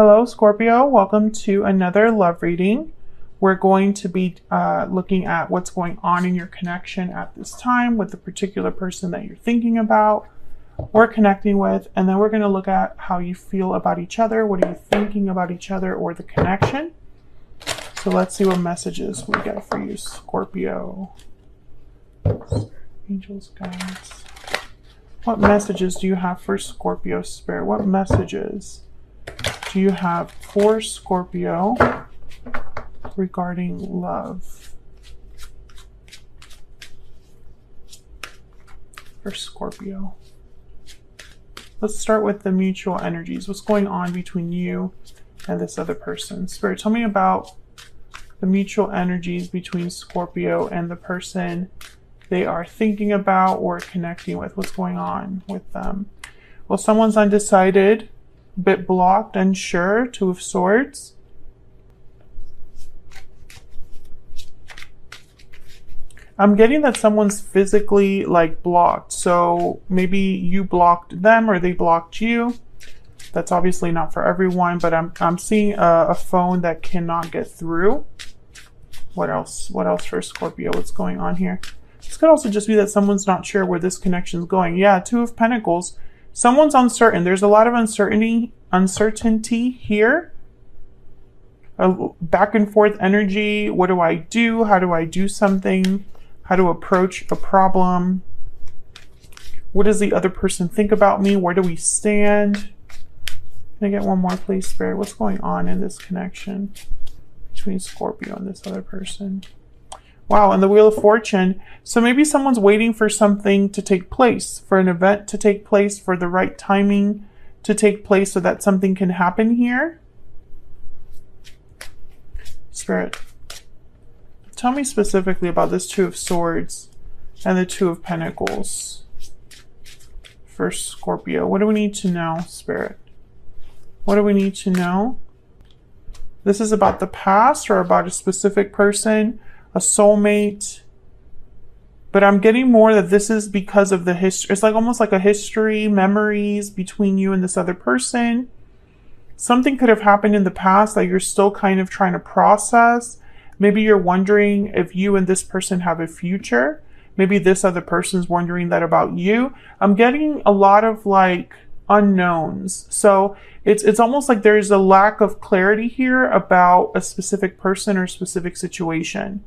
Hello, Scorpio. Welcome to another love reading. We're going to be looking at what's going on in your connection at this time with the particular person that you're thinking about or connecting with. And then we're going to look at how you feel about each other. What are you thinking about each other or the connection? So let's see what messages we get for you, Scorpio. Angels, guides. What messages do you have for Scorpio, Spirit? What messages do you have for Scorpio regarding love? For Scorpio. Let's start with the mutual energies. What's going on between you and this other person? Spirit, tell me about the mutual energies between Scorpio and the person they are thinking about or connecting with. What's going on with them? Well, someone's undecided, a bit blocked, unsure, Two of Swords. I'm getting that someone's physically blocked. So maybe you blocked them or they blocked you. That's obviously not for everyone, but I'm seeing a phone that cannot get through. What else? What else for Scorpio? What's going on here? This could also just be that someone's not sure where this connection is going. Yeah, Two of Pentacles. Someone's uncertain. There's a lot of uncertainty here. A back and forth energy. What do I do? How do I do something? How to approach a problem? What does the other person think about me? Where do we stand? Can I get one more, please, Spirit? What's going on in this connection between Scorpio and this other person? Wow, and the Wheel of Fortune. So maybe someone's waiting for something to take place, for an event to take place, for the right timing to take place so that something can happen here. Spirit, tell me specifically about this Two of Swords and the Two of Pentacles for Scorpio. What do we need to know, Spirit? What do we need to know? This is about the past or about a specific person, a soulmate. But I'm getting more that this is because of the history. It's almost like a history, memories between you and this other person. Something could have happened in the past that you're still kind of trying to process. Maybe you're wondering if you and this person have a future. Maybe this other person's wondering that about you. I'm getting a lot of unknowns. So it's almost like there's a lack of clarity here about a specific person or specific situation.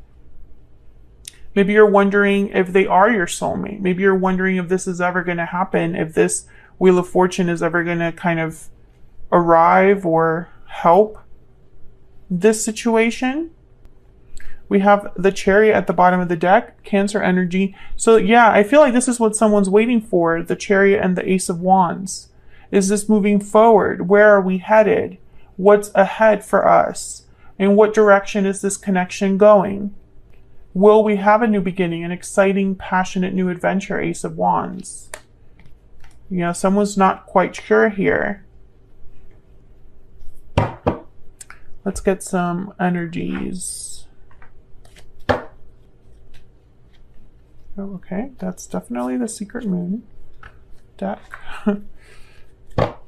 Maybe you're wondering if they are your soulmate. Maybe you're wondering if this is ever going to happen, if this Wheel of Fortune is ever going to kind of arrive or help this situation. We have the Chariot at the bottom of the deck, Cancer energy. So yeah, I feel like this is what someone's waiting for, the Chariot and the Ace of Wands. Is this moving forward? Where are we headed? What's ahead for us? In what direction is this connection going? Will we have a new beginning, an exciting, passionate new adventure, Ace of Wands? You know, someone's not quite sure here. Let's get some energies. Oh, okay, that's definitely the Secret Moon deck.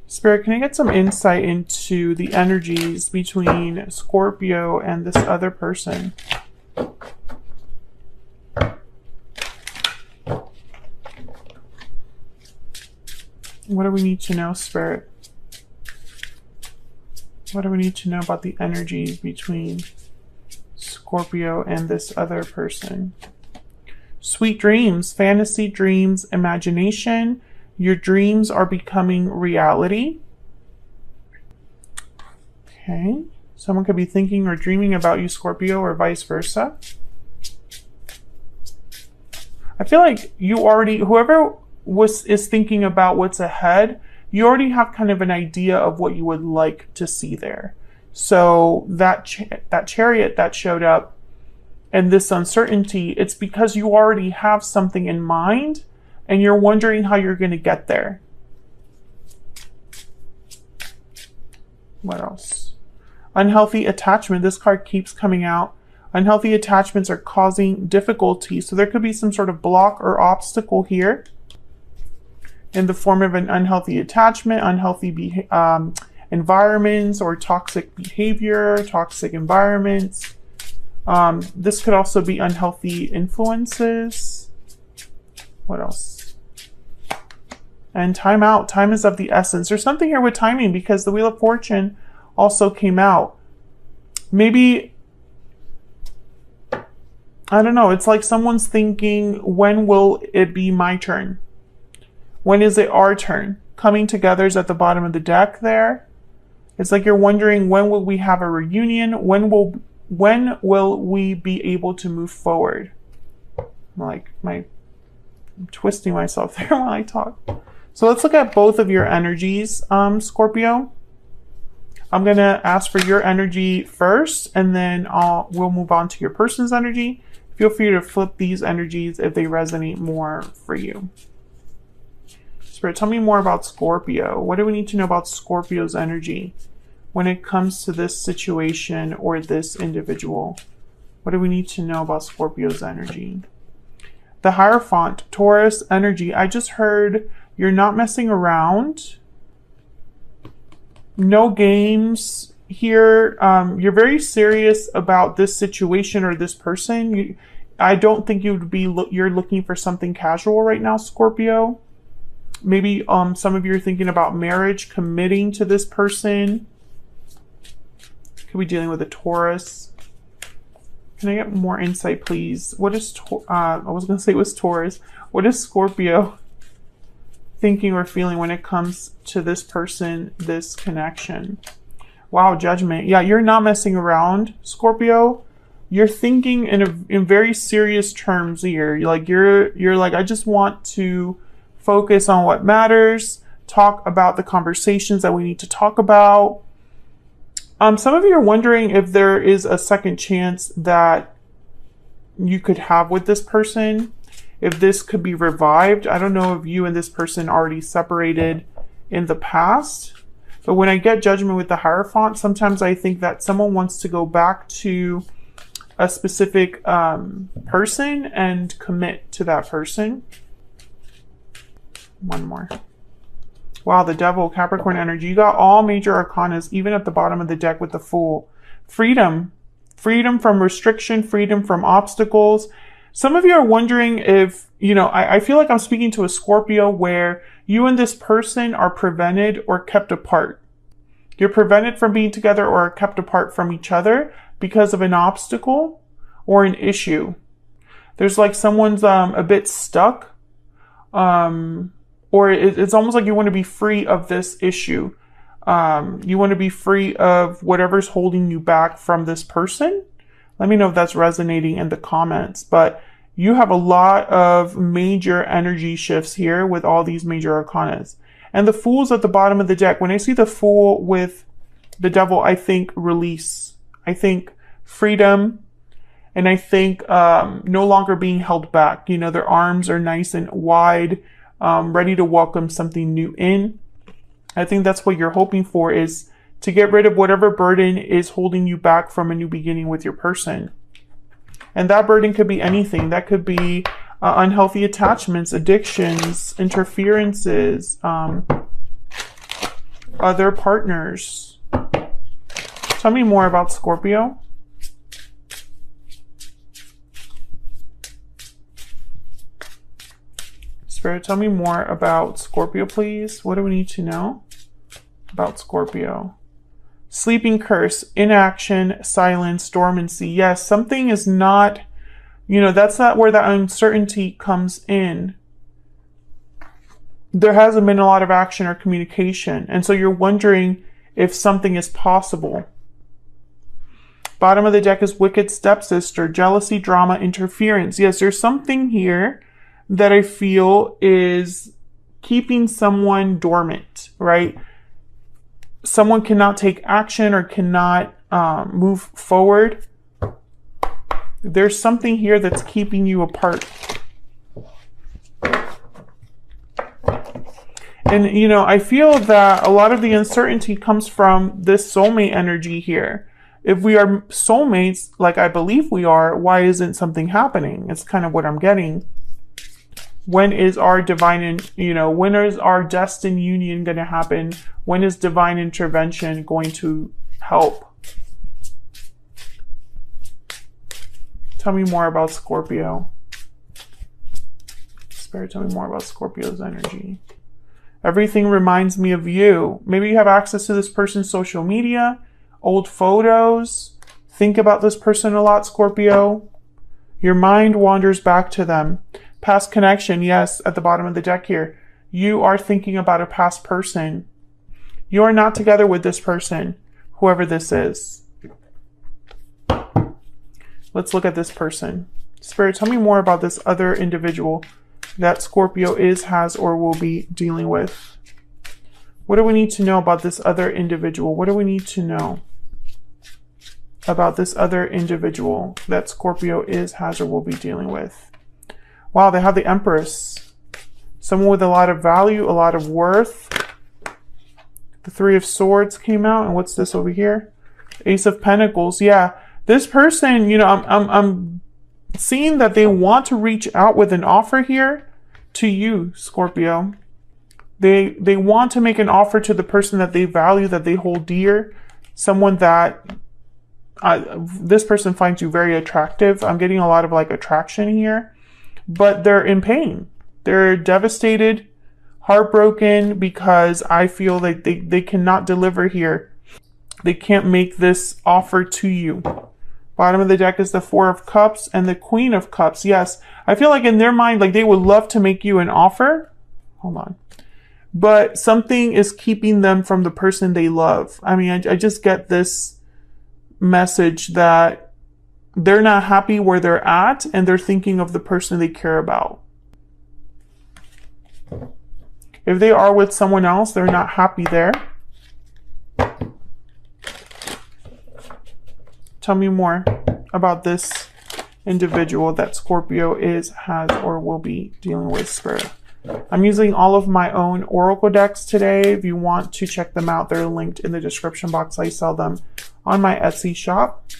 Spirit, can I get some insight into the energies between Scorpio and this other person? What do we need to know, Spirit? What do we need to know about the energies between Scorpio and this other person? Sweet dreams, fantasy dreams, imagination. Your dreams are becoming reality. Okay. Someone could be thinking or dreaming about you, Scorpio, or vice versa. I feel like you already, whoever is thinking about what's ahead, you already have kind of an idea of what you would like to see there. So that Chariot that showed up and this uncertainty, it's because you already have something in mind and you're wondering how you're going to get there. What else? Unhealthy attachment. This card keeps coming out. Unhealthy attachments are causing difficulty. So there could be some sort of block or obstacle here in the form of an unhealthy attachment, unhealthy environments or toxic behavior, toxic environments. This could also be unhealthy influences. What else? And time out. Time is of the essence. There's something here with timing because the Wheel of Fortune also came out. Maybe, I don't know. It's like someone's thinking, when will it be my turn? When is it our turn? Coming together is at the bottom of the deck there. It's like you're wondering, when will we have a reunion? When will we be able to move forward? I'm twisting myself there while I talk. So let's look at both of your energies, Scorpio. I'm going to ask for your energy first, and then we'll move on to your person's energy. Feel free to flip these energies if they resonate more for you. Spirit, tell me more about Scorpio. What do we need to know about Scorpio's energy when it comes to this situation or this individual? What do we need to know about Scorpio's energy? The Hierophant, Taurus energy. I just heard you're not messing around. No games here. You're very serious about this situation or this person. I don't think you're looking for something casual right now, Scorpio. Maybe some of you are thinking about marriage, committing to this person. Could be dealing with a Taurus. Can I get more insight, please? What is I was going to say it was Taurus. What is Scorpio thinking or feeling when it comes to this person, this connection? Wow, Judgment. Yeah, you're not messing around, Scorpio. You're thinking in very serious terms here. You're like, I just want to focus on what matters, talk about the conversations that we need to talk about. Some of you are wondering if there is a second chance that you could have with this person, if this could be revived. I don't know if you and this person already separated in the past, but when I get Judgment with the Hierophant, sometimes I think that someone wants to go back to a specific person and commit to that person. One more. Wow, the Devil, Capricorn energy. You got all major arcanas, even at the bottom of the deck with the Fool. Freedom. Freedom from restriction, freedom from obstacles. Some of you are wondering if, I feel like I'm speaking to a Scorpio where you and this person are prevented or kept apart. You're prevented from being together or kept apart from each other because of an obstacle or an issue. There's like someone's a bit stuck. Or it's almost like you want to be free of this issue. You want to be free of whatever's holding you back from this person. Let me know if that's resonating in the comments. But you have a lot of major energy shifts here with all these major arcanas. And the Fool's at the bottom of the deck. When I see the Fool with the Devil, I think release. I think freedom. And I think no longer being held back. Their arms are nice and wide. Ready to welcome something new in. I think that's what you're hoping for, is to get rid of whatever burden is holding you back from a new beginning with your person. And that burden could be anything. That could be unhealthy attachments, addictions, interferences, other partners. Tell me more about Scorpio. Spirit, tell me more about Scorpio, please. What do we need to know about Scorpio? Sleeping curse, inaction, silence, dormancy. Yes, something is not, that's not where that uncertainty comes in. There hasn't been a lot of action or communication. And so you're wondering if something is possible. Bottom of the deck is wicked stepsister, jealousy, drama, interference. Yes, there's something here that I feel is keeping someone dormant, right? Someone cannot take action or cannot move forward. There's something here that's keeping you apart. And, I feel that a lot of the uncertainty comes from this soulmate energy here. If we are soulmates, like I believe we are, why isn't something happening? It's kind of what I'm getting. When is our divine, when is our destined union going to happen? When is divine intervention going to help? Tell me more about Scorpio. Spirit, tell me more about Scorpio's energy. Everything reminds me of you. Maybe you have access to this person's social media, old photos. Think about this person a lot, Scorpio. Your mind wanders back to them. Past connection, yes, at the bottom of the deck here. You are thinking about a past person. You are not together with this person, whoever this is. Let's look at this person. Spirit, tell me more about this other individual that Scorpio is, has, or will be dealing with. What do we need to know about this other individual? What do we need to know about this other individual that Scorpio is, has, or will be dealing with? Wow, they have the Empress. Someone with a lot of value, a lot of worth. The Three of Swords came out. And what's this over here? Ace of Pentacles. Yeah, this person, I'm seeing that they want to reach out with an offer here to you, Scorpio. They want to make an offer to the person that they value, that they hold dear. Someone that this person finds you very attractive. I'm getting a lot of like attraction here, but they're in pain. They're devastated, heartbroken, because I feel like they cannot deliver here. They can't make this offer to you. Bottom of the deck is the Four of Cups and the Queen of Cups. Yes, I feel like in their mind, like they would love to make you an offer. Hold on. But something is keeping them from the person they love. I mean, I just get this message that they're not happy where they're at and they're thinking of the person they care about. If they are with someone else, they're not happy there. Tell me more about this individual that Scorpio is, has, or will be dealing with, Spirit. I'm using all of my own oracle decks today. If you want to check them out, they're linked in the description box. I sell them on my Etsy shop.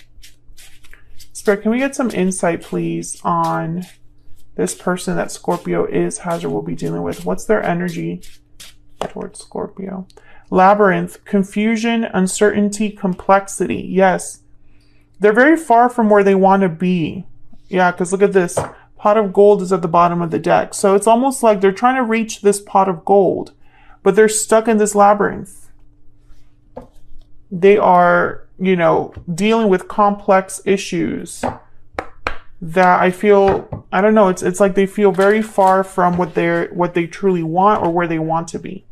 Spirit, can we get some insight, please, on this person that Scorpio is, has, or will be dealing with? What's their energy towards Scorpio? Labyrinth, confusion, uncertainty, complexity. Yes. They're very far from where they want to be. Yeah, because look at this. Pot of gold is at the bottom of the deck. So it's almost like they're trying to reach this pot of gold, but they're stuck in this labyrinth. They are, dealing with complex issues that I feel, I don't know, it's like they feel very far from what they truly want or where they want to be.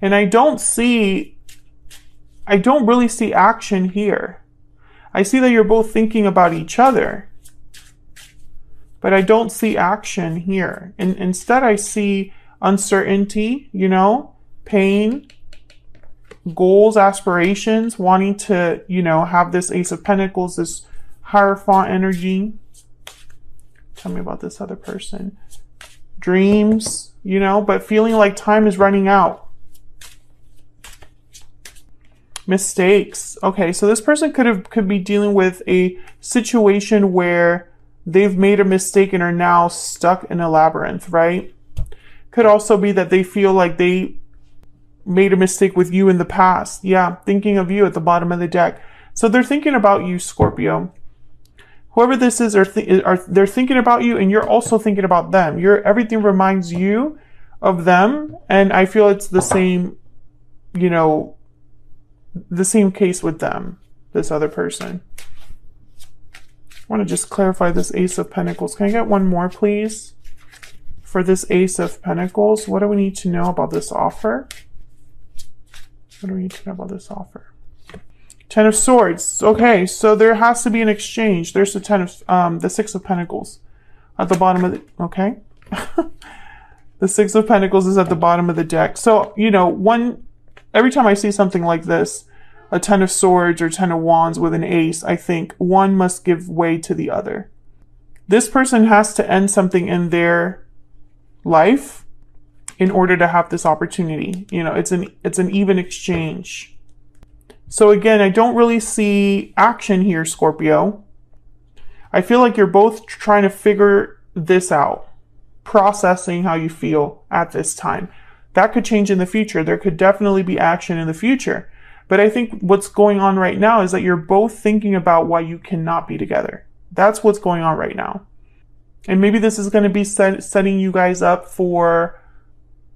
And I don't really see action here. I see that you're both thinking about each other, but I don't see action here. And instead I see uncertainty, pain, goals, aspirations, wanting to, have this Ace of Pentacles, this Hierophant energy. Tell me about this other person. Dreams, but feeling like time is running out. Mistakes. Okay, so this person could be dealing with a situation where they've made a mistake and are now stuck in a labyrinth, right? Could also be that they feel like they made a mistake with you in the past. Yeah, thinking of you at the bottom of the deck. So they're thinking about you, Scorpio. Whoever this is, they're thinking about you, and you're also thinking about them. Everything reminds you of them, and I feel it's the same, the same case with them, this other person. I want to just clarify this Ace of Pentacles. Can I get one more, please? For this Ace of Pentacles, what do we need to know about this offer? What do we need to know about this offer? Ten of Swords. Okay, so there has to be an exchange. There's the Six of Pentacles at the bottom of the, okay. The Six of Pentacles is at the bottom of the deck. So, every time I see something like this, a Ten of Swords or Ten of Wands with an ace, I think one must give way to the other. This person has to end something in their life in order to have this opportunity. It's an even exchange. So again, I don't really see action here, Scorpio. I feel like you're both trying to figure this out, processing how you feel at this time. That could change in the future. There could definitely be action in the future. But I think what's going on right now is that you're both thinking about why you cannot be together. That's what's going on right now. And maybe this is going to be setting you guys up for,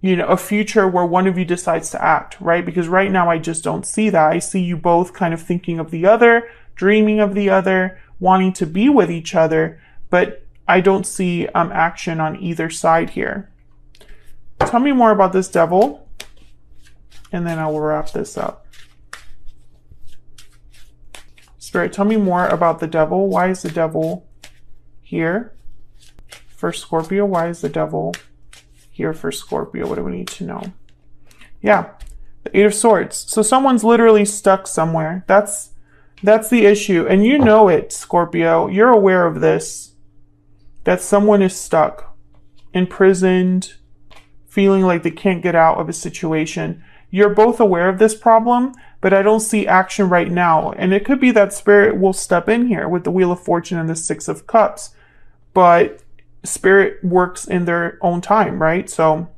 you know, a future where one of you decides to act, right? Because right now I just don't see that. I see you both kind of thinking of the other, dreaming of the other, wanting to be with each other, but I don't see action on either side here. Tell me more about this devil, and then I will wrap this up. Spirit, tell me more about the devil. Why is the devil here for Scorpio? Why is the devil here for Scorpio? What do we need to know? Yeah, the Eight of Swords. So someone's literally stuck somewhere. That's the issue. And you know it, Scorpio. You're aware of this. That someone is stuck, imprisoned, feeling like they can't get out of a situation. You're both aware of this problem, but I don't see action right now. And it could be that Spirit will step in here with the Wheel of Fortune and the Six of Cups. But Spirit works in their own time, right? So